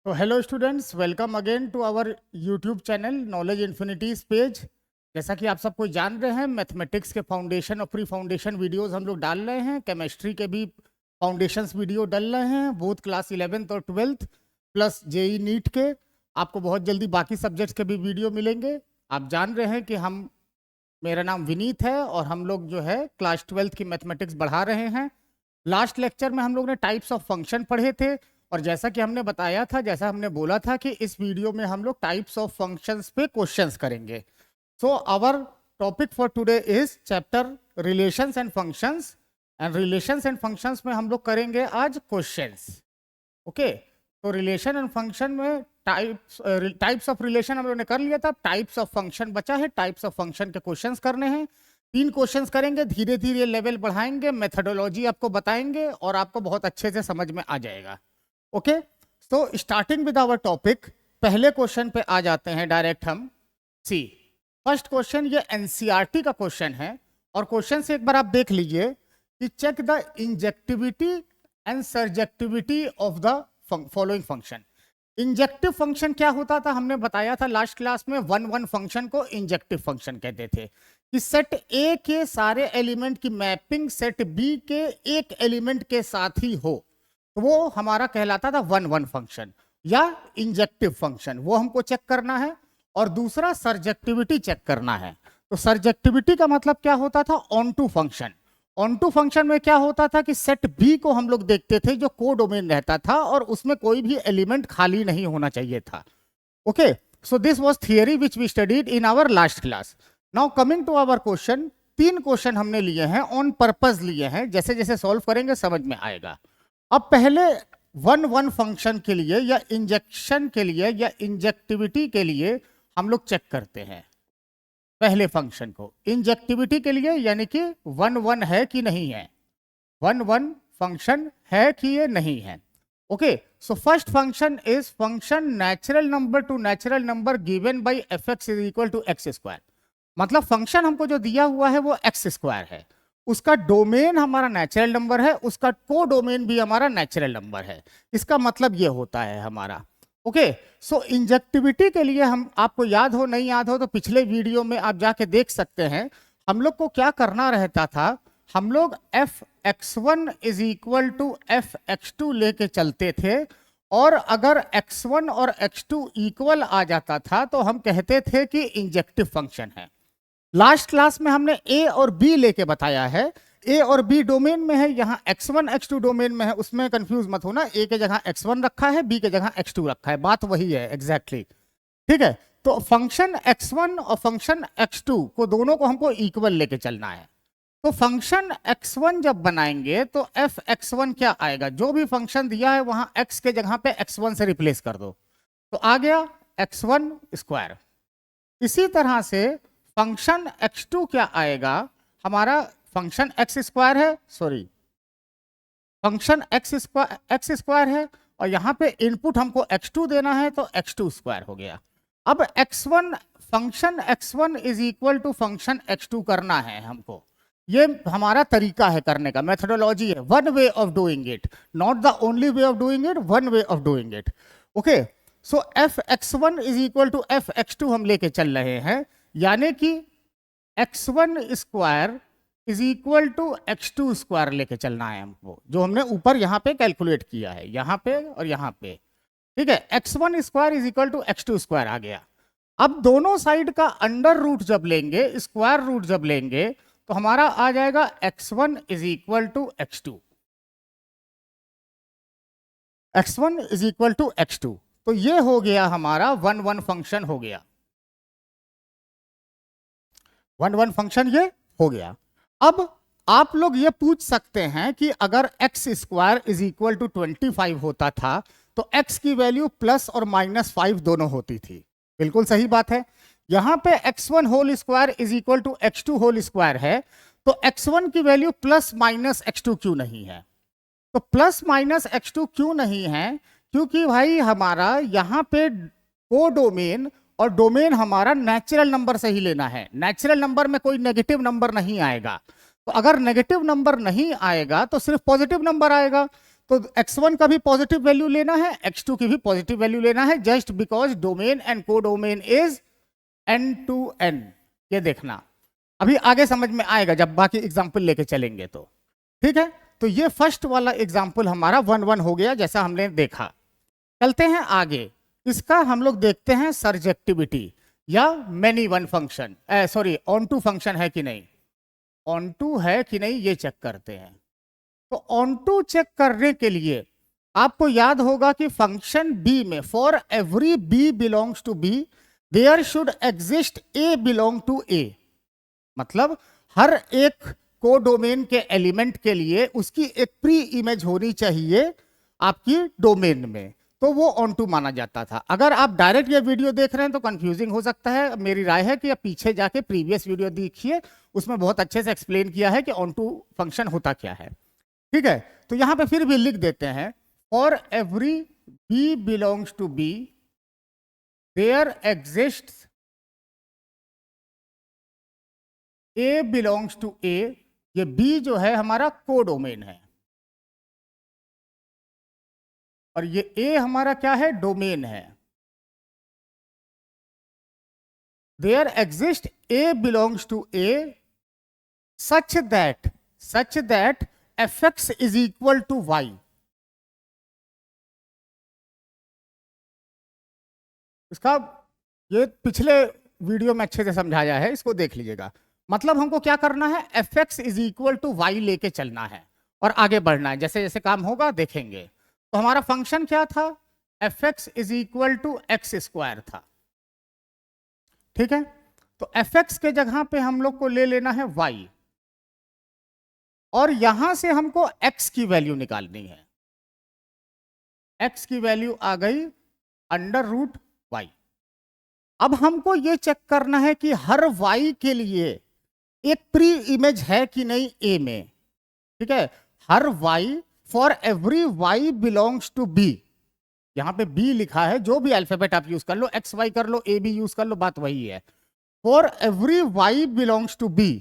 तो hello students, welcome again to our YouTube channel knowledge infinities page. जैसा कि आप सबको जान रहे हैं, मैथमेटिक्स के फाउंडेशन और प्री फाउंडेशन वीडियोस हम लोग डाल रहे हैं। केमिस्ट्री के भी फाउंडेशंस वीडियो डाल रहे हैं, बोथ क्लास 11th और 12th प्लस जेई नीट के। आपको बहुत जल्दी बाकी सब्जेक्ट्स के भी वीडियो मिलेंगे। आप जान रहे हैं कि मेरा नाम विनीत है और हम लोग जो है क्लास 12th की मैथमेटिक्स बढ़ा रहे हैं। लास्ट लेक्चर में हम लोग ने टाइप्स ऑफ फंक्शन पढ़े थे और जैसा कि हमने बताया था, जैसा हमने बोला था कि इस वीडियो में हम लोग टाइप्स ऑफ फंक्शंस पे क्वेश्चंस करेंगे। So our topic for today is chapter relations and functions, and relations and functions में हम लोग करेंगे आज क्वेश्चंस। ओके, तो रिलेशन एंड फंक्शन में टाइप्स ऑफ रिलेशन हम लोग ने कर लिया था, टाइप्स ऑफ फंक्शन बचा है। टाइप्स ऑफ फंक्शन के क्वेश्चंस करने हैं। 3 क्वेश्चंस करेंगे, धीरे धीरे लेवल बढ़ाएंगे, मेथडोलॉजी आपको बताएंगे और आपको बहुत अच्छे से समझ में आ जाएगा। Okay, so starting with our topic, पहले क्वेश्चन पे आ जाते हैं डायरेक्ट हम। सी फर्स्ट क्वेश्चन, ये एनसीईआरटी का क्वेश्चन है और क्वेश्चन से एक बार आप देख लीजिए कि check the injectivity and surjectivity of the following function. Injective function क्या होता था, हमने बताया था लास्ट क्लास में। 1 फंक्शन को इंजेक्टिव फंक्शन कहते थे कि सेट ए के सारे एलिमेंट की मैपिंग सेट बी के एक एलिमेंट के साथ ही हो, तो वो हमारा कहलाता था 1 फंक्शन या इंजेक्टिव फंक्शन। वो हमको चेक करना है। और दूसरा सर्जेक्टिविटी चेक करना है। तो सर्जेक्टिविटी का मतलब क्या होता था, onto function. Onto function में क्या होता था कि सेट बी को हम लोग देखते थे जो को डोमेन रहता था और उसमें कोई भी एलिमेंट खाली नहीं होना चाहिए था। Okay, so this was theory which we studied in our last class. Now coming to our question, 3 question हमने लिए हैं, ऑन पर्पस लिए हैं। जैसे जैसे सॉल्व करेंगे समझ में आएगा। अब पहले 1 फंक्शन के लिए या इंजेक्शन के लिए या इंजेक्टिविटी के लिए हम लोग चेक करते हैं पहले फंक्शन को। इंजेक्टिविटी के लिए यानी कि 1 है कि नहीं है, 1 फंक्शन है कि ये नहीं है। Okay, so first function is function natural number to natural number given by fx is equal to x square. मतलब फंक्शन हमको जो दिया हुआ है वो एक्स स्क्वायर है, उसका डोमेन हमारा नेचुरल नंबर है, उसका को डोमेन भी हमारा नेचुरल नंबर है। इसका मतलब ये होता है हमारा। ओके, सो इंजेक्टिविटी के लिए हम, आपको याद हो नहीं याद हो तो पिछले वीडियो में आप जाके देख सकते हैं। हम लोग को क्या करना रहता था, हम लोग fx1 is equal to fx2 लेके चलते थे और अगर x1 और x2 इक्वल आ जाता था तो हम कहते थे कि इंजेक्टिव फंक्शन है। लास्ट क्लास में हमने a और b लेके बताया है। a और b डोमेन में है, यहाँ x1 x2 डोमेन में है, उसमें कंफ्यूज मत होना। a के जगह x1 रखा है, b के जगह x2 रखा है, बात वही है एग्जैक्टली। ठीक है, तो फंक्शन x1 और फंक्शन x2 को दोनों को हमको इक्वल लेके चलना है। तो फंक्शन x1 जब बनाएंगे तो fx1 क्या आएगा, जो भी फंक्शन दिया है वहां x के जगह पे x1 से रिप्लेस कर दो, तो आ गया x1 स्क्वायर। इसी तरह से फंक्शन x2 क्या आएगा, हमारा फंक्शन x स्क्वायर है, सॉरी फंक्शन x स्क्वायर है और यहाँ पे इनपुट हमको x2 देना है तो x2 स्क्वायर हो गया। अब x1 function x1 is equal to function x2 करना है हमको। ये हमारा तरीका है करने का, मेथडोलॉजी है, one way of doing it, not the only way of doing it, one way of doing it. Okay, so fx1 is equal to fx2 हम लेके चल रहे हैं, यानी कि x1 square is equal to x2 square लेके चलना है हमको, जो हमने ऊपर यहाँ पे कैलकुलेट किया है, यहाँ पे और यहाँ पे। ठीक है, x1 square is equal to x2 square आ गया। अब दोनों साइड का अंडर रूट जब लेंगे, स्क्वायर रूट जब लेंगे, तो हमारा आ जाएगा x1 is equal to x2, x1 is equal to x2। तो ये हो गया हमारा 1 फंक्शन हो गया, 1 फंक्शन ये हो गया। अब आप लोग ये पूछ सकते हैं कि अगर x square is equal to 25 होता था तो x की वैल्यू प्लस और -5 दोनों होती थी। बिल्कुल सही बात है। यहां पे x1 whole square is equal to x2 whole square है, तो x1 की वैल्यू प्लस माइनस x2 क्यों नहीं है? तो प्लस माइनस x2 क्यों नहीं है? क्योंकि भाई हमारा यहाँ पे को डोमेन और डोमेन हमारा नेचुरल नंबर से ही लेना है। नेचुरल नंबर में कोई नेगेटिव नंबर नहीं आएगा, तो अगर नेगेटिव नंबर नहीं आएगा तो सिर्फ पॉजिटिव नंबर आएगा। तो x1 का भी पॉजिटिव वैल्यू लेना है, x2 की भी पॉजिटिव वैल्यू लेना है, just because domain and codomain is n to n। ये देखना अभी आगे समझ में आएगा जब बाकी एग्जाम्पल लेके चलेंगे तो, ठीक है। तो ये फर्स्ट वाला एग्जाम्पल हमारा 1-1 हो गया जैसा हमने देखा। चलते हैं आगे, इसका हम लोग देखते हैं सर्जेक्टिविटी या many one function, sorry onto function है कि नहीं, ऑन टू है कि नहीं ये चेक करते हैं। तो ऑन टू चेक करने के लिए आपको याद होगा कि फंक्शन बी में for every B belongs to B there should exist A belong to A, मतलब हर एक कोडोमेन के एलिमेंट के लिए उसकी एक प्री इमेज होनी चाहिए आपकी डोमेन में, तो वो ऑन टू माना जाता था। अगर आप डायरेक्ट ये वीडियो देख रहे हैं तो कंफ्यूजिंग हो सकता है, मेरी राय है कि आप पीछे जाके प्रीवियस वीडियो देखिए, उसमें बहुत अच्छे से एक्सप्लेन किया है कि ऑन टू फंक्शन होता क्या है, ठीक है। तो यहां पे फिर भी लिख देते हैं for every B belongs to B there exist A belongs to A, ये बी जो है हमारा कोडोमेन है और ये ए हमारा क्या है, डोमेन है। There exist A belongs to a such that fx is equal to y. इसका ये पिछले वीडियो में अच्छे से समझाया है, इसको देख लीजिएगा। मतलब हमको क्या करना है, fx is equal to y लेके चलना है और आगे बढ़ना है, जैसे जैसे काम होगा देखेंगे। तो हमारा फंक्शन क्या था, fx is equal to x square था, ठीक है। तो fx के जगह पे हम लोग को ले लेना है y और यहां से हमको x की वैल्यू निकालनी है। x की वैल्यू आ गई अंडर रूट वाई। अब हमको ये चेक करना है कि हर y के लिए एक प्री इमेज है कि नहीं a में, ठीक है। हर y for every y belongs to b, यहां पे b लिखा है, जो भी अल्फाबेट आप यूज कर लो, x y कर लो, a b यूज कर लो, बात वही है। For every y belongs to b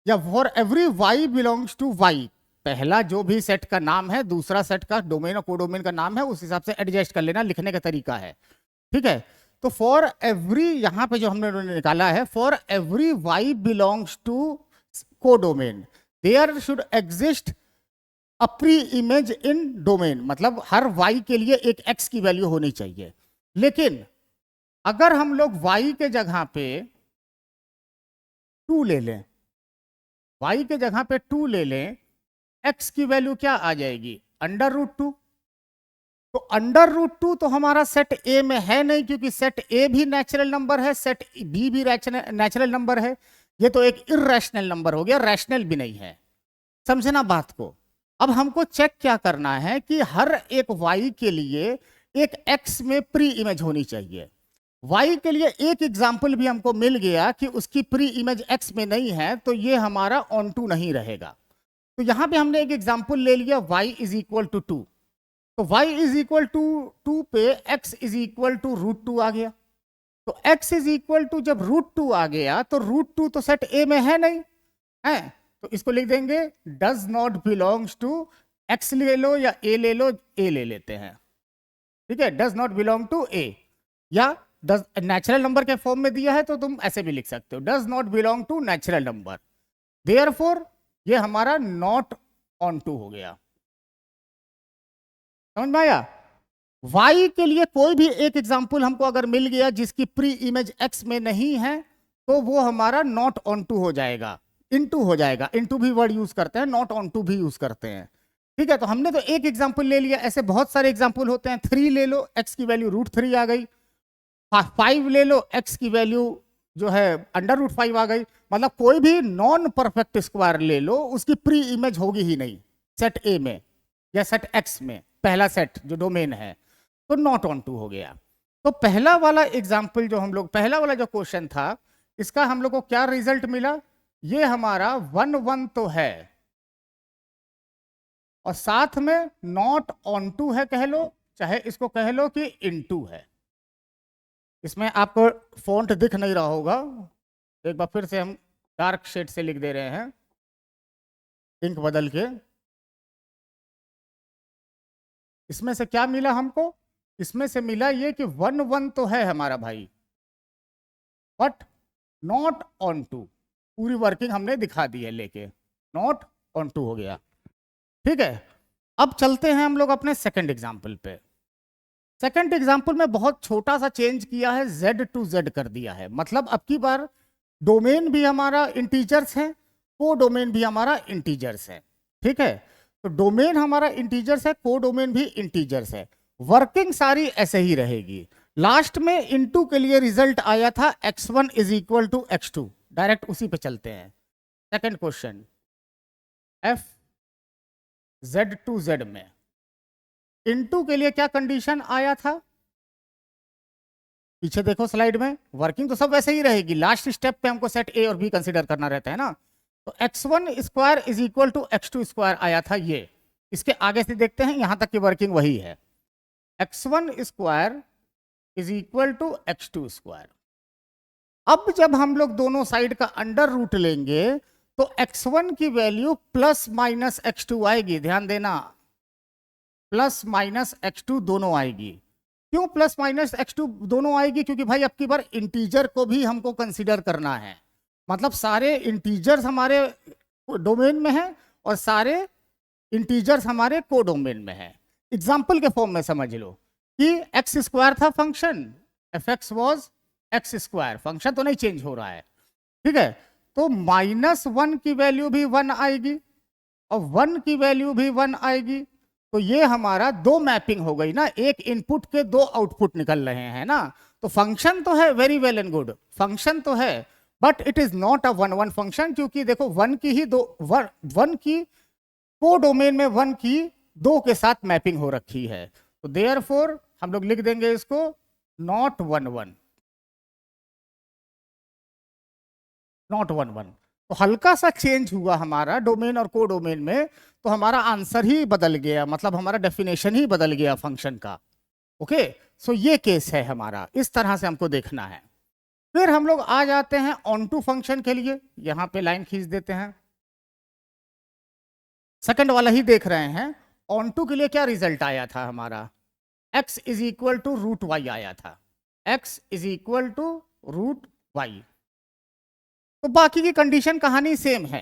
या for every y belongs to y, पहला जो भी सेट का नाम है दूसरा सेट का डोमेन और कोडोमेन का नाम है, उस हिसाब से एडजस्ट कर लेना, लिखने का तरीका है, ठीक है। तो फॉर एवरी यहां पे जो हमने निकाला है, for every y belongs to codomain there should exist a pre image in domain, मतलब हर y के लिए एक x की वैल्यू होनी चाहिए। लेकिन अगर हम लोग y के जगह पे 2 ले लें, y के जगह पे 2 ले लें, x की वैल्यू क्या आ जाएगी, अंडर रूट 2। तो अंडर रूट 2 तो हमारा सेट A में है नहीं, क्योंकि सेट A भी नेचुरल नंबर है, सेट B भी नेचुरल नंबर है। ये तो एक इर्रेशनल नंबर हो गया, रैशनल भी नहीं है, समझना बात को। अब हमको चेक क्या करना है कि हर एक y के लिए एक x में प्री इमेज होनी चाहिए। y के लिए एक एग्जाम्पल भी हमको मिल गया कि उसकी प्री इमेज x में नहीं है, तो ये हमारा ऑन टू नहीं रहेगा। तो यहां पे हमने एक एग्जाम्पल ले लिया y इज इक्वल टू 2, तो y इज इक्वल टू 2 पे x is equal to root 2 आ गया। तो x इज इक्वल टू जब रूट 2 आ गया तो रूट 2 तो सेट A में है नहीं है, तो इसको लिख देंगे does not belongs to, x ले लो या a ले लो, a ले लेते हैं, ठीक है। Does not belong to a, या डज नेचुरल नंबर के फॉर्म में दिया है तो तुम ऐसे भी लिख सकते हो, does not belong to natural number, therefore ये हमारा नॉट ऑन टू हो गया। समझ में आया। y के लिए कोई भी एक एग्जाम्पल हमको अगर मिल गया जिसकी प्री इमेज x में नहीं है, तो वो हमारा नॉट ऑन टू हो जाएगा, इनटू हो जाएगा। इनटू भी वर्ड यूज करते हैं, नॉट ऑन टू भी यूज करते हैं, ठीक है। तो हमने तो एक एग्जाम्पल ले लिया, ऐसे बहुत सारे एग्जाम्पल होते हैं। 3 ले लो, x की वैल्यू रूट 3 आ गई। 5 ले लो, x की वैल्यू जो है अंडर रूट 5 आ गई। मतलब कोई भी नॉन परफेक्ट स्क्वायर ले लो, उसकी प्री इमेज होगी ही नहीं सेट A में या सेट X में, पहला सेट जो डोमेन है, तो नॉट ऑन टू हो गया। तो पहला वाला एग्जाम्पल जो हम लोग, पहला वाला जो क्वेश्चन था, इसका हम लोग को क्या रिजल्ट मिला, ये हमारा 1-1 तो है और साथ में नॉट ऑन टू है, कह लो, चाहे इसको कह लो कि इनटू है। इसमें आपको फॉन्ट दिख नहीं रहा होगा, एक बार फिर से हम डार्क शेड से लिख दे रहे हैं, इंक बदल के। इसमें से क्या मिला हमको? इसमें से मिला ये कि 1 1 तो है हमारा भाई, बट नॉट ऑन टू। पूरी वर्किंग हमने दिखा दी है लेके, नॉट ऑन टू हो गया। ठीक है, अब चलते हैं हम लोग अपने सेकंड एग्जाम्पल पे। सेकंड एग्जाम्पल में बहुत छोटा सा चेंज किया है, z टू z कर दिया है। मतलब अब की बार डोमेन भी हमारा इंटीजर्स है, को डोमेन भी हमारा इंटीजर्स है। ठीक है, तो डोमेन हमारा इंटीजर्स है, को डोमेन भी इंटीजर्स है। वर्किंग सारी ऐसे ही रहेगी। लास्ट में इनटू के लिए रिजल्ट आया था x1 is equal to x2, direct उसी पे चलते हैं। Second question, f z to z में इनटू के लिए क्या कंडीशन आया था? पीछे देखो स्लाइड में, वर्किंग तो सब वैसे ही रहेगी। लास्ट स्टेप पे हमको सेट ए और बी कंसीडर करना रहता है ना। तो x1 square is equal to x2 square आया था ये। इसके आगे से देखते हैं, यहां तक की वर्किंग वही है। x1 square is equal to x2 square. अब जब हम लोग दोनों साइड का अंडर रूट लेंगे तो x1 की वैल्यू प्लस माइनस x2 आएगी। ध्यान देना, प्लस माइनस x2 दोनों आएगी। क्यों प्लस माइनस x2 दोनों आएगी? क्योंकि भाई अब की बार इंटीजर को भी हमको कंसीडर करना है। मतलब सारे इंटीजर्स हमारे डोमेन में हैं और सारे इंटीजर्स हमारे को डोमेन में है। एग्जाम्पल के फॉर्म में समझ लो कि एक्स स्क्वायर था function, f x was x square, function तो नहीं चेंज हो रहा है। ठीक है, तो -1 की वैल्यू भी 1 आएगी और 1 की वैल्यू भी 1 आएगी। तो ये हमारा दो मैपिंग हो गई ना, एक इनपुट के दो आउटपुट निकल रहे हैं ना। तो फंक्शन तो है very well and good, function तो है, but it is not a 1 1 function. क्योंकि देखो 1 की ही दो 1 की को डोमेन में 1 की 2 के साथ मैपिंग हो रखी है। तो देयरफॉर हम लोग लिख देंगे इसको नॉट 1 1, नॉट 1 1। तो हल्का सा चेंज हुआ हमारा डोमेन और को डोमेन में, तो हमारा आंसर ही बदल गया, मतलब हमारा डेफिनेशन ही बदल गया फंक्शन का। ओके, सो ये केस है हमारा, इस तरह से हमको देखना है। फिर हम लोग आ जाते हैं ऑन टू फंक्शन के लिए। यहां पे लाइन खींच देते हैं, सेकंड वाला ही देख रहे हैं। ऑन टू के लिए क्या रिजल्ट आया था हमारा? x is equal to root y आया था, x is equal to root y. तो बाकी की कंडीशन कहानी सेम है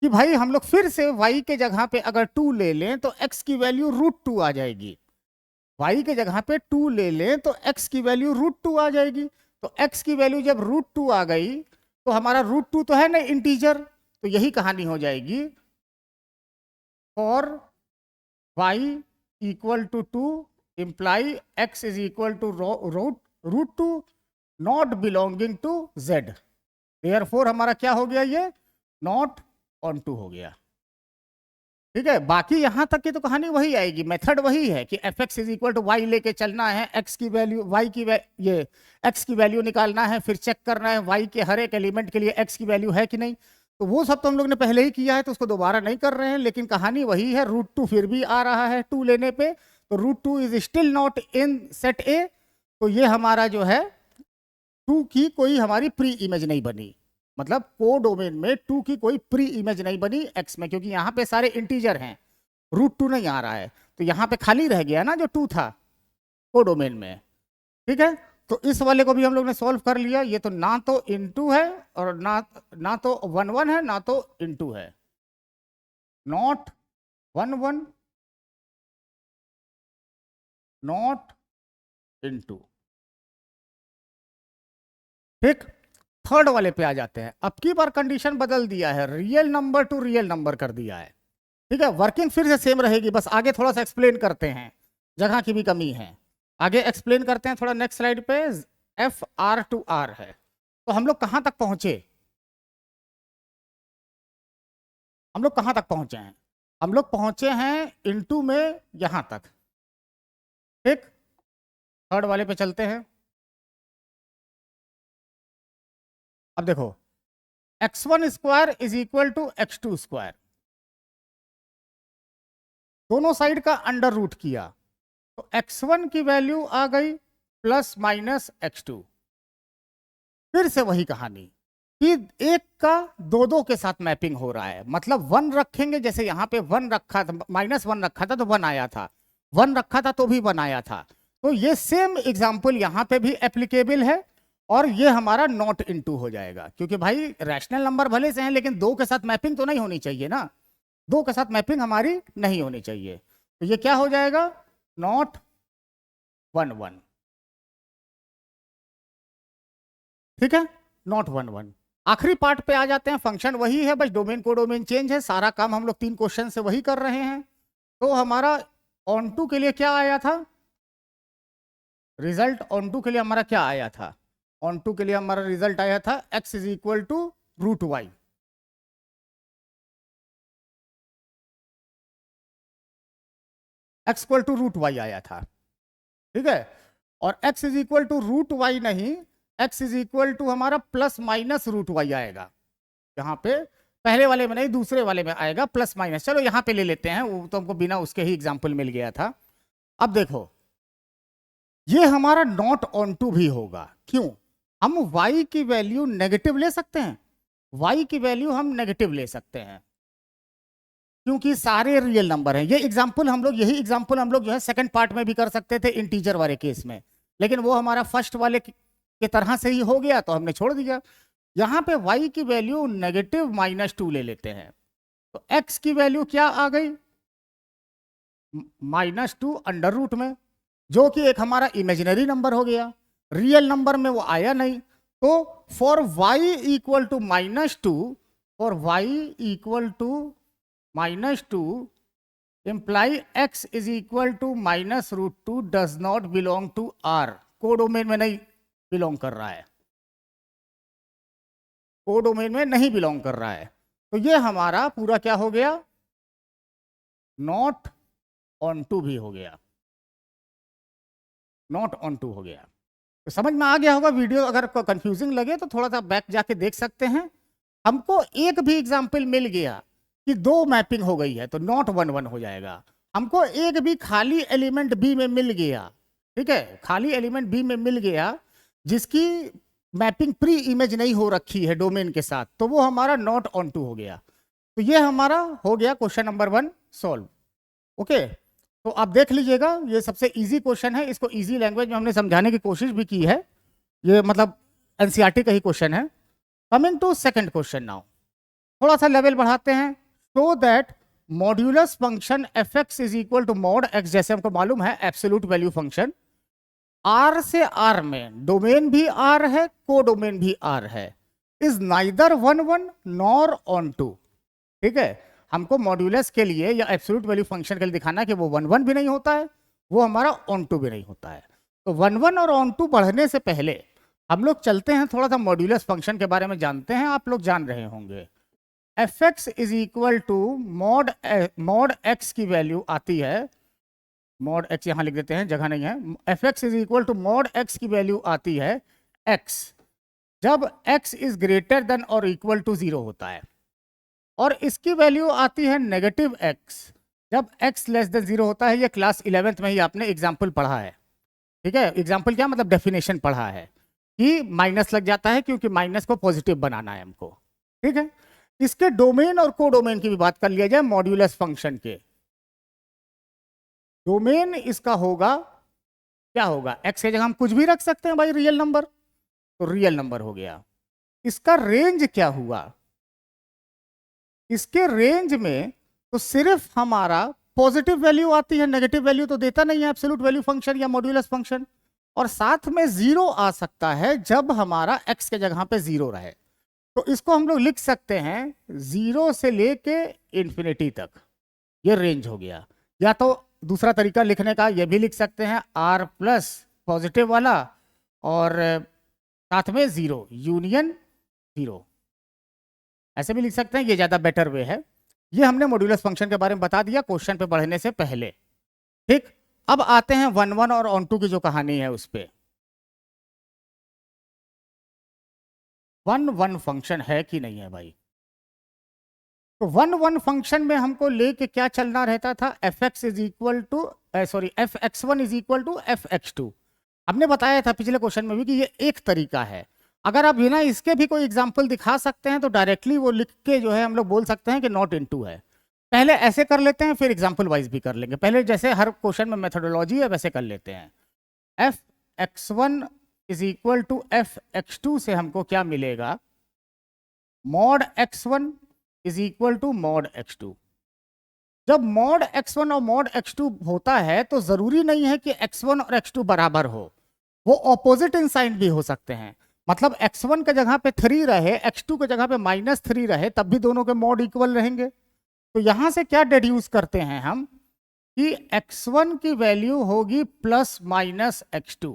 कि भाई हम लोग फिर से y के जगह पे अगर 2 ले लें तो x की वैल्यू √2 आ जाएगी। y के जगह पे 2 ले लें तो x की वैल्यू √2 आ जाएगी। तो x की वैल्यू जब √2 आ गई तो हमारा √2 तो है ना इंटीजर, तो यही कहानी हो जाएगी for y equal to 2 imply x is equal to √2 not belonging to z। Therefore हमारा क्या हो गया? ये नॉट ऑन टू हो गया। ठीक है, बाकी यहां तक की तो कहानी वही आएगी, मेथड वही है कि f x is equal to y लेके चलना है, एक्स की वैल्यू ये एक्स की वैल्यू निकालना है, फिर चेक करना है वाई के हर एक एलिमेंट के लिए एक्स की वैल्यू है कि नहीं। तो वो सब तो हम लोग ने पहले ही किया है, तो उसको दोबारा नहीं कर रहे हैं। लेकिन कहानी वही है, √2 फिर भी आ रहा है 2 लेने पे, तो √2 is still not in set ए। तो ये हमारा जो है 2 की कोई हमारी प्री इमेज नहीं बनी, मतलब को डोमेन में 2 की कोई प्री इमेज नहीं बनी x में, क्योंकि यहाँ पे सारे इंटीजर हैं, √2 नहीं आ रहा है। तो यहाँ पे खाली रह गया ना जो 2 था को डोमेन में। ठीक है, तो इस वाले को भी हम लोग ने सॉल्व कर लिया। ये तो ना तो इनटू है और ना तो 1 1 है, ना तो इनटू है, नॉट 1 1 नॉट इनटू। ठीक, थर्ड वाले पे आ जाते हैं। अब की बार कंडीशन बदल दिया है, real number to real number कर दिया है। ठीक है, वर्किंग फिर से सेम रहेगी, बस आगे थोड़ा सा एक्सप्लेन करते हैं, जगह की भी कमी है, आगे एक्सप्लेन करते हैं थोड़ा। नेक्स्ट स्लाइड पे FR टू R है। तो हम लोग कहां तक पहुंचे? हम लोग कहां तक पहुंचे हैं? हम लोग पहुंचे हैं इनटू में यहां तक। ठीक, थर्ड वाले पे चलते हैं। अब देखो x1 square is equal to x2 square, दोनों साइड का अंडर रूट किया, तो x1 की वैल्यू आ गई प्लस माइनस x2। फिर से वही कहानी कि एक का 2 2 के साथ मैपिंग हो रहा है, मतलब 1 रखेंगे, जैसे यहाँ पे 1 रखा था, -1 रखा था तो 1 आया था, 1 रखा था तो भी 1 आया था। तो ये सेम एग्जाम्पल यहाँ पे भी एप्लीकेबल है और ये हमारा नॉट इनटू हो जाएगा, क्योंकि भाई रैशनल नंबर भले से हैं लेकिन 2 के साथ मैपिंग तो नहीं होनी चाहिए ना, 2 के साथ मैपिंग हमारी नहीं होनी चाहिए। तो ये क्या हो जाएगा, नॉट 1 1, ठीक है, नॉट 1 1। आखिरी पार्ट पे आ जाते हैं, फंक्शन वही है, बस डोमेन को डोमेन चेंज है, सारा काम हम लोग 3 क्वेश्चन से वही कर रहे हैं। तो हमारा ऑन टू के लिए क्या आया था, रिजल्ट ऑन टू के लिए हमारा क्या आया था, ऑन टू के लिए हमारा रिजल्ट आया था x is equal to root y. x equal to root y आया था, ठीक है। और x is equal to root y नहीं, x इज इक्वल टू हमारा प्लस माइनस रूट वाई आएगा। यहाँ पे पहले वाले में नहीं दूसरे वाले में आएगा प्लस माइनस। चलो यहाँ पे ले लेते हैं, वो तो हमको बिना उसके ही एग्जाम्पल मिल गया था। अब देखो ये हमारा नॉट ऑन टू भी होगा, क्यों, हम y की वैल्यू नेगेटिव ले सकते हैं, y की वैल्यू हम नेगेटिव ले सकते हैं क्योंकि सारे रियल नंबर हैं। ये एग्जांपल हम लोग, यही एग्जांपल हम लोग जो है सेकंड पार्ट में भी कर सकते थे इंटीजर वाले केस में, लेकिन वो हमारा फर्स्ट वाले के तरह से ही हो गया तो हमने छोड़ दिया। यहाँ पे y की वैल्यू नेगेटिव -2 ले लेते हैं, तो x की वैल्यू क्या आ गई, -2 अंडर रूट में, जो कि एक हमारा इमेजिनरी नंबर हो गया, रियल नंबर में वो आया नहीं। तो for y equal to -2, for y equal to -2 imply x is equal to -√2 does not belong to r, codomain में नहीं बिलोंग कर रहा है, कोडोमेन में नहीं बिलोंग कर रहा है। तो ये हमारा पूरा क्या हो गया, नॉट ऑन टू भी हो गया, नॉट ऑन टू हो गया। तो समझ में आ गया होगा। वीडियो अगर कंफ्यूजिंग लगे तो थोड़ा सा बैक जाके देख सकते हैं। हमको एक भी एग्जाम्पल मिल गया कि 2 मैपिंग हो गई है तो नॉट 1 1 हो जाएगा। हमको एक भी खाली एलिमेंट बी में मिल गया, ठीक है, खाली एलिमेंट बी में मिल गया जिसकी मैपिंग प्री इमेज नहीं हो रखी है डोमेन के साथ, तो वो हमारा नॉट ऑन टू हो गया। तो ये हमारा हो गया क्वेश्चन नंबर 1 सॉल्व। ओके, तो आप देख लीजिएगा, ये सबसे इजी क्वेश्चन है, इसको इजी लैंग्वेज में हमने समझाने की कोशिश भी की है, ये मतलब एनसीईआरटी का ही क्वेश्चन है। Coming to second question now, थोड़ा सा लेवल बढ़ाते हैं। So that modulus function f x is equal to mod x, जैसे हमको मालूम है एब्सोल्यूट वैल्यू फंक्शन, आर से आर में डोमेन भी आर है को डोमेन भी आर है, is neither 1 1 nor onto, ठीक है। हमको मॉड्यूलस के लिए या एब्सोल्यूट वैल्यू फंक्शन के लिए दिखाना है कि वो 1 1 भी नहीं होता है, वो हमारा ऑन टू भी नहीं होता है। तो 1 1 और ऑन टू बढ़ने से पहले हम लोग चलते हैं थोड़ा सा मॉड्यूलस फंक्शन के बारे में जानते हैं। आप लोग जान रहे होंगे f x is equal to mod x की वैल्यू आती है, मॉड एक्स यहाँ लिख देते हैं, जगह नहीं है, f x is equal to mod x की वैल्यू आती है एक्स जब एक्स इज ग्रेटर देन और इक्वल टू 0 होता है, और इसकी वैल्यू आती है नेगेटिव एक्स जब एक्स लेस देन 0 होता है। ये क्लास 11th में ही आपने एग्जाम्पल पढ़ा है, ठीक है। एग्जाम्पल क्या मतलब डेफिनेशन पढ़ा है कि माइनस लग जाता है क्योंकि माइनस को पॉजिटिव बनाना है हमको, ठीक है। इसके डोमेन और को डोमेन की भी बात कर लिया जाए मॉड्यूलस फंक्शन के। डोमेन इसका होगा, क्या होगा, एक्स की जगह हम कुछ भी रख सकते हैं भाई, रियल नंबर, तो रियल नंबर हो गया। इसका रेंज क्या हुआ, इसके रेंज में तो सिर्फ हमारा पॉजिटिव वैल्यू आती है, नेगेटिव वैल्यू तो देता नहीं है एब्सोल्यूट वैल्यू फंक्शन या मॉड्यूलस फंक्शन, और साथ में 0 आ सकता है जब हमारा x के जगह पे 0 रहे। तो इसको हम लोग लिख सकते हैं 0 से लेके इन्फिनिटी तक, ये रेंज हो गया। या तो दूसरा तरीका लिखने का ये भी लिख सकते हैं r प्लस पॉजिटिव वाला और साथ में 0 यूनियन 0, ऐसे भी लिख सकते हैं, ये ज्यादा बेटर वे है। ये हमने मॉड्यूलस फंक्शन के बारे में बता दिया क्वेश्चन पे बढ़ने से पहले, ठीक। अब आते हैं 1 1 और ऑन टू की जो कहानी है उस पे। 1 1 फंक्शन है कि नहीं है भाई, तो 1 1 फंक्शन में हमको लेके क्या चलना रहता था, f x is equal to f x 1 is equal to f x 2। हमने बताया था पिछले क्वेश्चन में भी कि ये एक तरीका है। अगर आप बिना इसके भी कोई एग्जाम्पल दिखा सकते हैं तो डायरेक्टली वो लिख के जो है हम लोग बोल सकते हैं कि नॉट इनटू है। पहले ऐसे कर लेते हैं, फिर एग्जाम्पल वाइज भी कर लेंगे। पहले जैसे हर क्वेश्चन में मेथोडोलॉजी है वैसे कर लेते हैं। F x one is equal to f x two से हमको क्या मिलेगा, mod x one is equal to mod x two. जब मॉड एक्स वन और मॉड एक्स टू होता है तो जरूरी नहीं है कि एक्स वन और एक्स टू बराबर हो, वो ऑपोजिट इन साइन भी हो सकते हैं। मतलब x1 के जगह पे 3 रहे, x2 के जगह पे -3 रहे, तब भी दोनों के मॉड इक्वल रहेंगे। तो यहां से क्या डिड्यूस करते हैं हम कि x1 की वैल्यू होगी प्लस माइनस x2।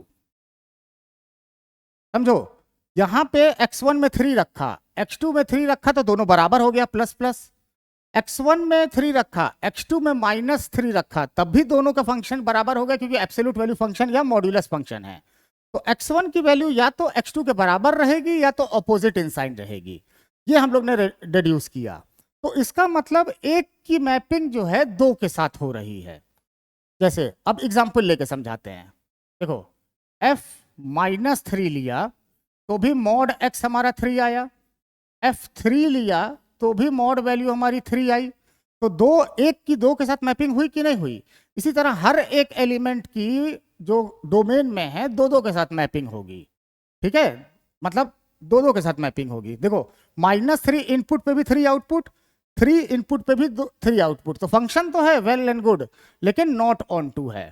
समझो, यहां पे x1 में 3 रखा, x2 में 3 रखा, तो दोनों बराबर हो गया, प्लस प्लस। x1 में 3 रखा, x2 में -3 रखा, तब भी दोनों का फंक्शन बराबर हो गया, क्योंकि एब्सोल्यूट वैल्यू फंक्शन या मॉड्यूलस फंक्शन है। तो x1 की वैल्यू या तो x2 के बराबर रहेगी या तो ऑपोजिट इन साइन रहेगी। ये हम लोग ने डिड्यूस किया। तो इसका मतलब एक की मैपिंग जो है दो के साथ हो रही है। जैसे अब एग्जांपल लेके समझाते हैं। देखो, f -3 लिया तो भी मॉड x हमारा 3 आया, f3 लिया तो भी मॉड वैल्यू हमारी 3 आई। तो दो, एक की दो के साथ मैपिंग हुई कि नहीं हुई? इसी तरह हर एक एलिमेंट की जो डोमेन में है दो दो के साथ मैपिंग होगी। ठीक है, मतलब दो दो के साथ मैपिंग होगी। देखो, -3 इनपुट पे भी 3 आउटपुट, 3 इनपुट पे भी 3 आउटपुट। तो फंक्शन तो है वेल एंड गुड, लेकिन नॉट ऑन टू है।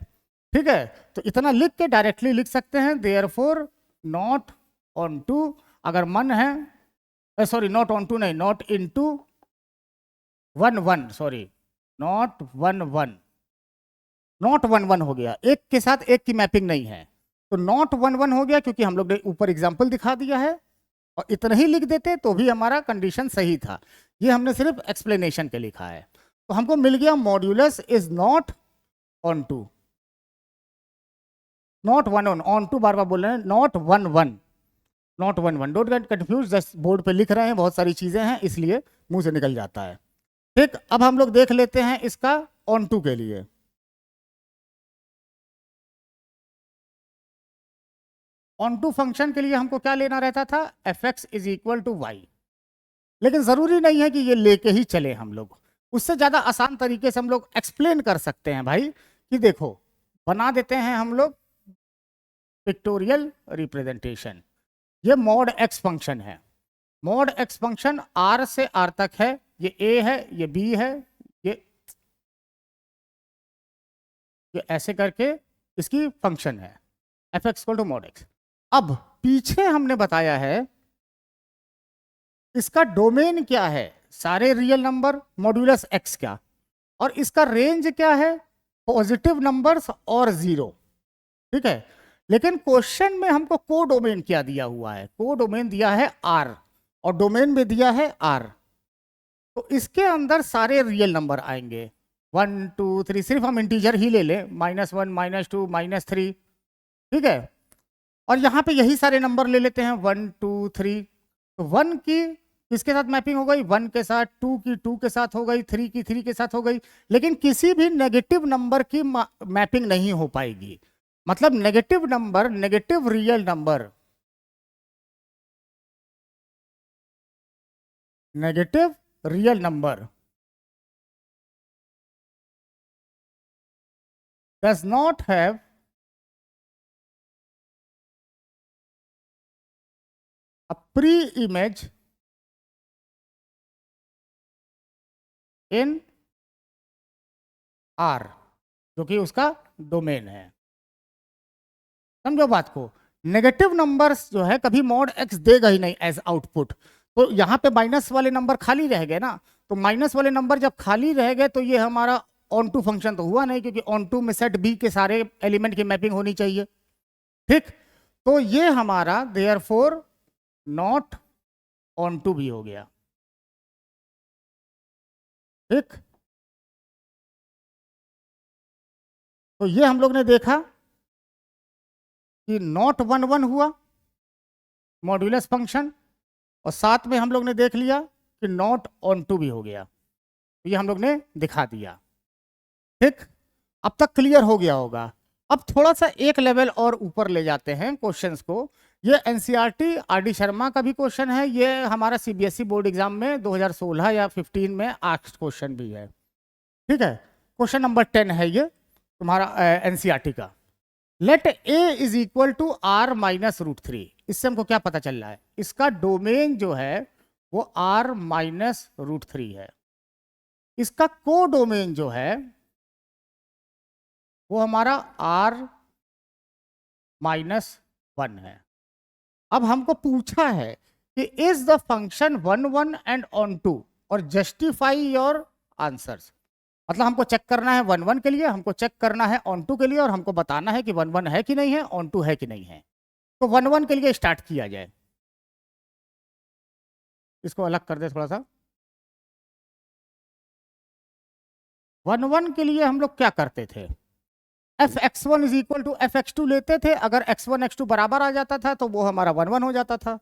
ठीक है, तो इतना लिख के डायरेक्टली लिख सकते हैं, देयरफॉर नॉट ऑन टू। अगर मन है, सॉरी नॉट ऑन टू नहीं, not into 1 1, sorry not 1 1, not 1 1 हो गया, एक के साथ एक की मैपिंग नहीं है। तो नॉट 1 1 हो गया, क्योंकि हम लोग ने ऊपर एग्जांपल दिखा दिया है। और इतना ही लिख देते तो भी हमारा कंडीशन सही था। ये हमने सिर्फ एक्सप्लेनेशन के लिखा है। तो हमको मिल गया modulus is not onto, not 1 onto, बार बार बोल रहे हैं, not 1 1, not 1 1। Don't get confuse, just board पे लिख रहे हैं, बहुत सारी चीजें हैं इसलिए मुंह से निकल जाता है। ठीक, अब हम लोग देख लेते हैं इसका ऑन टू के लिए। ऑन टू फंक्शन के लिए हमको क्या लेना रहता था, fx is equal to y. लेकिन जरूरी नहीं है कि ये लेके ही चले हम लोग, उससे ज्यादा आसान तरीके से हम लोग एक्सप्लेन कर सकते हैं भाई। कि देखो, बना देते हैं हम लोग पिक्टोरियल रिप्रेजेंटेशन। ये मॉड एक्स फंक्शन है। मॉड एक्स फंक्शन r से r तक है, ये a है, ये b है, ये ऐसे करके इसकी फंक्शन है, fx equal to mod x. अब पीछे हमने बताया है इसका डोमेन क्या है, सारे रियल नंबर मॉड्यूलस x का, और इसका रेंज क्या है, पॉजिटिव नंबर्स और 0। ठीक है, लेकिन क्वेश्चन में हमको को डोमेन क्या दिया हुआ है, को डोमेन दिया है r और डोमेन में दिया है r। तो इसके अंदर सारे रियल नंबर आएंगे, 1 2 3, सिर्फ हम इंटीजर ही ले लें, -1 -2 -3। ठीक है, और यहाँ पे यही सारे नंबर ले लेते हैं, 1 2 3। तो 1 की किसके साथ मैपिंग हो गई, 1 के साथ, 2 की 2 के साथ हो गई, 3 की 3 के साथ हो गई। लेकिन किसी भी नेगेटिव नंबर की मैपिंग नहीं हो पाएगी। मतलब negative number, negative real number, negative real number does not have a pre-image in R, जो कि उसका डोमेन है। समझो बात को, नेगेटिव नंबर्स जो है कभी मॉड एक्स देगा ही नहीं एज आउटपुट। तो यहाँ पे माइनस वाले नंबर खाली रह गए ना, तो माइनस वाले नंबर जब खाली रह गए तो ये हमारा ऑन टू फंक्शन तो हुआ नहीं, क्योंकि ऑन टू में सेट बी के सारे एलिमेंट की मैपिंग होनी चाहिए। ठीक, तो ये हमारा देयरफॉर नॉट ऑन टू भी हो गया। ठीक, तो ये हम लोग ने देखा कि नॉट 1 1 हुआ मॉड्यूलस फंक्शन, और साथ में हम लोग ने देख लिया कि नॉट ऑन टू भी हो गया। ये हम लोग ने दिखा दिया। ठीक, अब तक क्लियर हो गया होगा। अब थोड़ा सा एक लेवल और ऊपर ले जाते हैं क्वेश्चंस को। ये एनसीईआरटी आर.डी. शर्मा का भी क्वेश्चन है, ये हमारा सीबीएसई बोर्ड एग्जाम में 2016 या 15 में आस्क्ड क्वेश्चन भी है। ठीक है, क्वेश्चन नंबर 10 है ये तुम्हारा एनसीईआरटी का। Let a is equal to R minus root three. इससे हमको क्या पता चल रहा है, इसका डोमेन जो है वो आर माइनस रूट थ्री है, इसका को डोमेन जो है वो हमारा आर माइनस वन है। अब हमको पूछा है कि is the function one one and onto और जस्टिफाई योर आंसर्स। मतलब हमको चेक करना है वन वन के लिए, हमको चेक करना है ऑन टू के लिए, और हमको बताना है कि वन वन है कि नहीं है, ऑन टू है कि नहीं है। तो वन वन के लिए स्टार्ट किया जाए, इसको अलग कर दे थोड़ा सा। वन वन के लिए हम लोग क्या करते थे, f x one is equal to f x two लेते थे। अगर एक्स वन एक्स टू बराबर आ जाता था तो वो हमारा वन वन हो जाता था।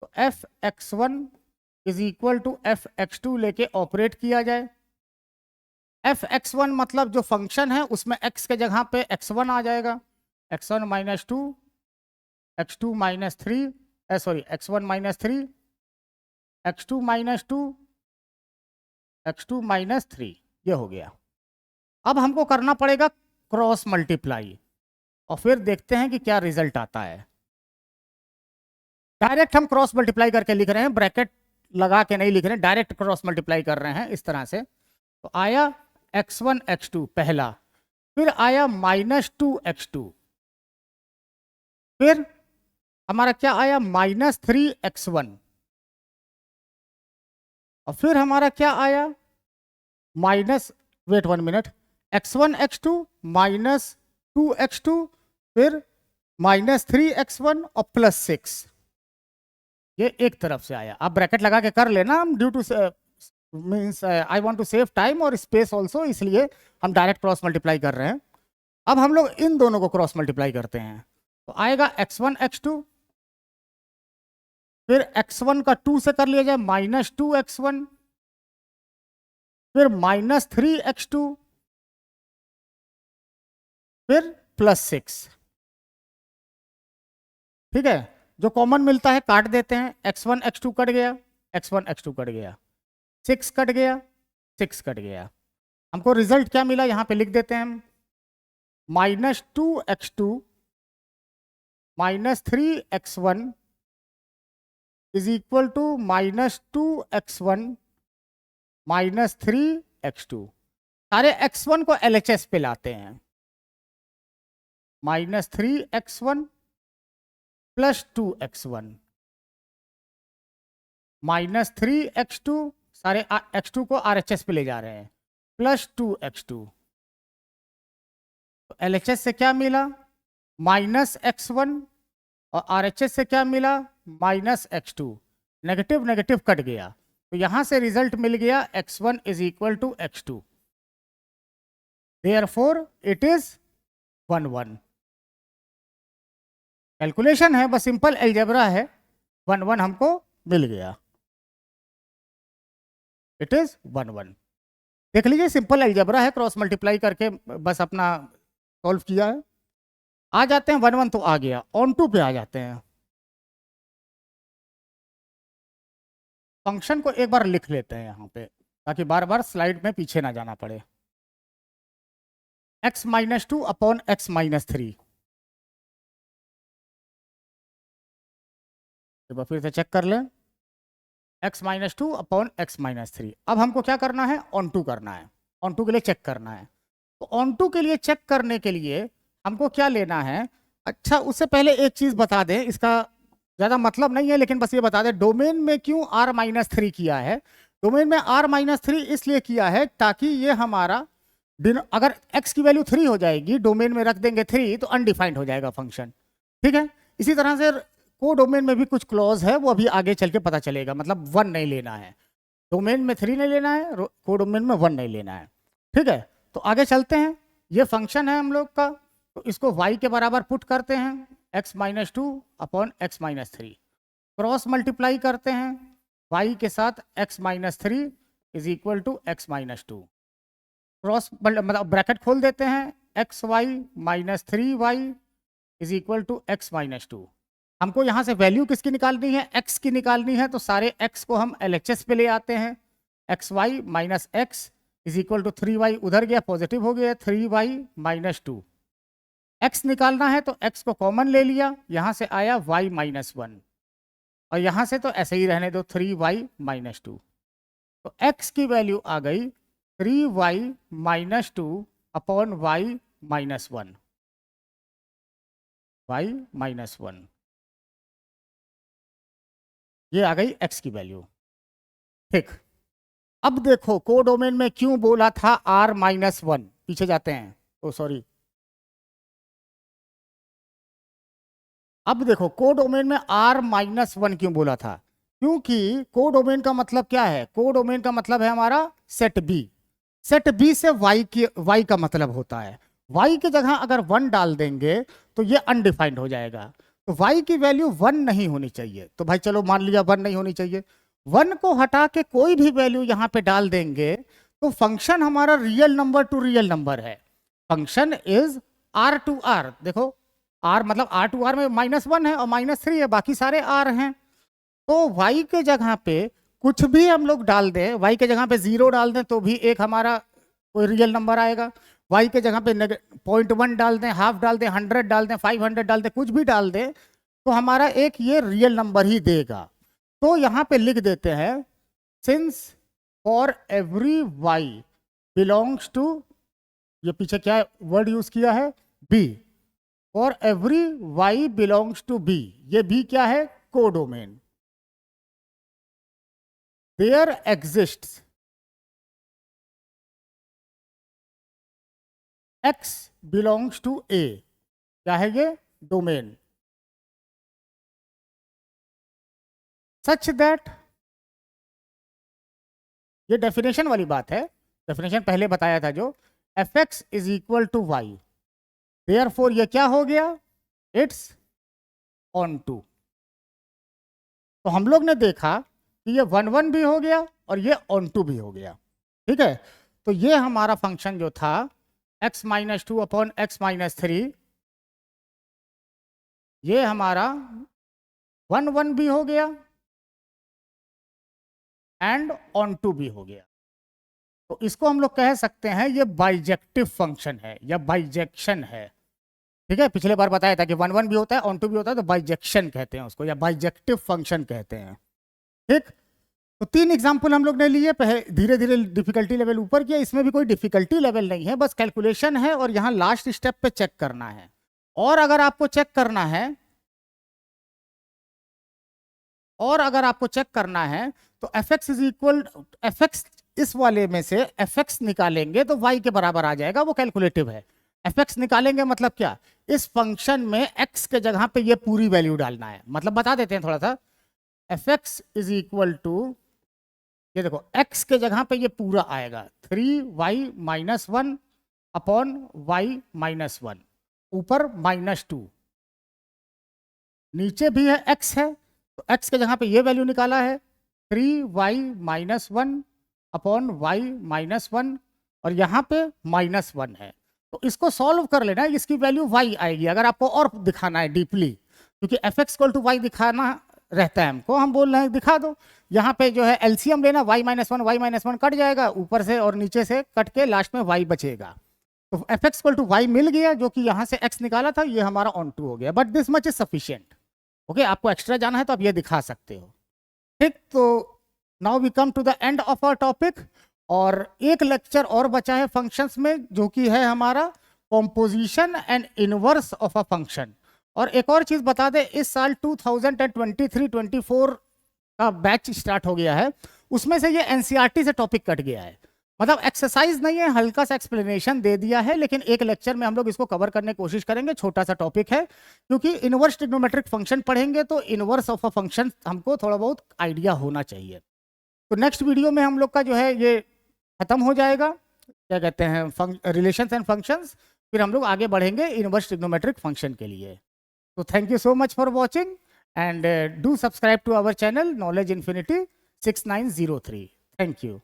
तो f x one is equal to f x two लेके ऑपरेट किया जाए। एफ एक्स वन मतलब जो फंक्शन है उसमें एक्स के जगह पे एक्स वन आ जाएगा, x one minus two, x two minus three, sorry x one minus three, x two minus two, x two minus three, ये हो गया। अब हमको करना पड़ेगा क्रॉस मल्टीप्लाई और फिर देखते हैं कि क्या रिजल्ट आता है। डायरेक्ट हम क्रॉस मल्टीप्लाई करके लिख रहे हैं, ब्रैकेट लगा के नहीं लिख रहे हैं, डायरेक्ट क्रॉस मल्टीप्लाई कर रहे हैं इस तरह से। तो आया x1 x2 पहला, फिर आया माइनस टू x2, फिर हमारा क्या आया माइनस थ्री x1, और फिर हमारा क्या आया minus, wait one minute, x1 x2 minus two x2, फिर माइनस थ्री x1 और प्लस सिक्स। ये एक तरफ से आया, आप ब्रैकेट लगा के कर लेना, हम due to means I want to save time और स्पेस ऑल्सो, इसलिए हम डायरेक्ट क्रॉस मल्टीप्लाई कर रहे हैं। अब हम लोग इन दोनों को क्रॉस मल्टीप्लाई करते हैं, तो आएगा x1 x2, फिर x1 का 2 से कर लिया जाए माइनस टू x1, फिर माइनस थ्री x2, फिर प्लस सिक्स। ठीक है, जो कॉमन मिलता है काट देते हैं, x1 x2 कट गया, x1 x2 कट गया, 6 कट गया, 6 कट गया। हमको रिजल्ट क्या मिला यहां पे लिख देते हैं हम, minus two x2 minus three x1 is equal to minus two x1 minus three x2। सारे x1 को LHS पे लाते हैं, minus three x1 plus two x1 minus three x2, सारे x2 को RHS पे ले जा रहे हैं, प्लस टू x2। तो LHS से क्या मिला माइनस x1 और RHS से क्या मिला minus x2। Negative negative cut गया, तो यहां से रिजल्ट मिल गया x1 is equal to x2, therefore it is 1 1। Calculation है, बस सिंपल अलजेब्रा है, 1 1 हमको मिल गया, इट इज 1 1। देख लीजिए सिंपल अलजेब्रा है, क्रॉस मल्टीप्लाई करके बस अपना सॉल्व किया है। आ जाते हैं 1 1 तो आ गया, ऑन टू पे आ जाते हैं। फंक्शन को एक बार लिख लेते हैं यहां पे, ताकि बार बार स्लाइड में पीछे ना जाना पड़े। x minus two upon x minus three, फिर से चेक कर लें, x minus two upon x minus three. अब हमको क्या करना है, ऑन टू करना है, ऑन टू के लिए चेक करना है। तो ऑन टू के लिए चेक करने के लिए हमको क्या लेना है, अच्छा उससे पहले एक चीज बता दें, इसका ज़्यादा मतलब नहीं है लेकिन बस ये बता दें, डोमेन में क्यों r माइनस थ्री किया है। डोमेन में r माइनस थ्री इसलिए किया है ताकि ये हमारा अगर x की वैल्यू 3 हो जाएगी, डोमेन में रख देंगे 3 तो अनडिफाइंड हो जाएगा फंक्शन। ठीक है, इसी तरह से को डोमेन में भी कुछ क्लॉज है, वो अभी आगे चल के पता चलेगा। मतलब 1 नहीं लेना है, डोमेन में 3 नहीं लेना है, को डोमेन में 1 नहीं लेना है। ठीक है, तो आगे चलते हैं। ये फंक्शन है हम लोग का, तो इसको y के बराबर पुट करते हैं, x minus two upon x minus three, cross multiply करते हैं y के साथ x minus three is equal to x minus two, cross मतलब ब्रैकेट खोल देते हैं, x y minus three y is equal to x minus two. हमको यहाँ से वैल्यू किसकी निकालनी है, x की निकालनी है, तो सारे x को हम LHS पे ले आते हैं, x y minus x is equal to 3y, उधर गया पॉजिटिव हो गया 3y माइनस 2। x निकालना है तो x को कॉमन ले लिया, यहां से आया y माइनस 1, और यहां से तो ऐसे ही रहने दो 3y माइनस 2। तो x की वैल्यू आ गई 3y minus 2 upon y minus 1, y minus 1, ये आ गई x की वैल्यू। ठीक, अब देखो कोडोमेन में क्यों बोला था r माइनस 1, पीछे जाते हैं, ओ सॉरी, अब देखो कोडोमेन में r माइनस 1 क्यों बोला था, क्योंकि कोडोमेन का मतलब क्या है, कोडोमेन का मतलब है हमारा सेट बी। सेट बी से y का मतलब होता है, y की जगह अगर 1 डाल देंगे तो ये अनडिफाइंड हो जाएगा, तो y की वैल्यू 1 नहीं होनी चाहिए। तो भाई चलो मान लिया 1 नहीं होनी चाहिए, 1 को हटा के कोई भी वैल्यू यहाँ पे डाल देंगे तो फंक्शन हमारा real number to real number है। Function is r to r, देखो r मतलब r टू r में -1 है और -3 है, बाकी सारे r हैं। तो y के जगह पे कुछ भी हम लोग डाल दें, y के जगह पे 0 डाल दें तो भी एक हमारा कोई रियल नंबर आएगा, y के जगह पे 0.1 डाल दें, हाफ डाल दें, 100 डाल दें, 500 डाल दें, कुछ भी डाल दें तो हमारा एक ये रियल नंबर ही देगा। तो यहाँ पे लिख देते हैं since for every y belongs to, ये पीछे क्या वर्ड यूज किया है, b, for every y belongs to b, ये b क्या है, codomain. There exists x belongs to a, क्या है ये, डोमेन, सच दैट, ये डेफिनेशन वाली बात है, डेफिनेशन पहले बताया था जो, fx is equal to y, therefore ये क्या हो गया, इट्स ऑन टू। तो हम लोग ने देखा कि ये 1 1 भी हो गया और ये ऑन टू भी हो गया, ठीक है। तो ये हमारा फंक्शन जो था x minus 2 upon x minus 3, ये हमारा 1 1 भी हो गया एंड ऑन टू भी हो गया। तो इसको हम लोग कह सकते हैं ये बाइजेक्टिव फंक्शन है या बाइजेक्शन है, ठीक है। पिछले बार बताया था कि 1 1 भी होता है, ऑन टू भी होता है, तो बाइजेक्शन कहते हैं उसको या बाइजेक्टिव फंक्शन कहते हैं, ठीक। तो 3 एग्जाम्पल हम लोग ने लिए, धीरे धीरे डिफिकल्टी लेवल ऊपर किया, इसमें भी कोई डिफिकल्टी लेवल नहीं है, बस कैलकुलेशन है और यहाँ लास्ट स्टेप पे चेक करना है। और अगर आपको चेक करना है, तो fx इज इक्वल, fx इस वाले में से fx निकालेंगे तो y के बराबर आ जाएगा, वो कैलकुलेटिव है। fx निकालेंगे मतलब क्या, इस फंक्शन में x के जगह पे ये पूरी वैल्यू डालना है, मतलब बता देते हैं थोड़ा सा, fx इज इक्वल टू, ये देखो x के जगह पे ये पूरा आएगा 3y minus 1 upon y minus 1, ऊपर -2, नीचे भी है x है, तो x के जगह पे ये वैल्यू निकाला है 3y minus 1 upon y minus 1, और यहाँ पे -1 है। तो इसको सॉल्व कर लेना है, इसकी वैल्यू y आएगी। अगर आपको और दिखाना है डीपली, क्योंकि fx इक्वल टू y दिखाना रहता है हमको, हम बोल रहे हैं दिखा दो। यहाँ पे जो है एलसीएम लेना, y माइनस 1 कट जाएगा, ऊपर से और नीचे से कट के लास्ट में y बचेगा। तो fx इक्वल टू y मिल गया, जो कि यहाँ से x निकाला था, ये हमारा ऑन टू हो गया, but this much is sufficient. Okay, आपको एक्स्ट्रा जाना है तो आप ये दिखा सकते हो, ठीक। तो now we come to the end of our topic, और एक लेक्चर और बचा है फंक्शंस में, जो कि है हमारा composition and inverse of a function. और एक और चीज बता दें, इस साल 2023-24 का बैच स्टार्ट हो गया है, उसमें से ये एनसीईआरटी से टॉपिक कट गया है, मतलब एक्सरसाइज नहीं है, हल्का सा एक्सप्लेनेशन दे दिया है, लेकिन एक लेक्चर में हम लोग इसको कवर करने की कोशिश करेंगे। छोटा सा टॉपिक है, क्योंकि इनवर्स ट्रिग्नोमेट्रिक फंक्शन पढ़ेंगे तो इनवर्स ऑफ अ फंक्शन हमको थोड़ा बहुत आइडिया होना चाहिए। तो नेक्स्ट वीडियो में हम लोग का जो है ये खत्म हो जाएगा, क्या कहते हैं, रिलेशंस एंड फंक्शंस, फिर हम लोग आगे बढ़ेंगे इनवर्स ट्रिग्नोमेट्रिक फंक्शन के लिए। तो thank you so much for watching and do subscribe to our channel knowledge infinity 6903। Thank you.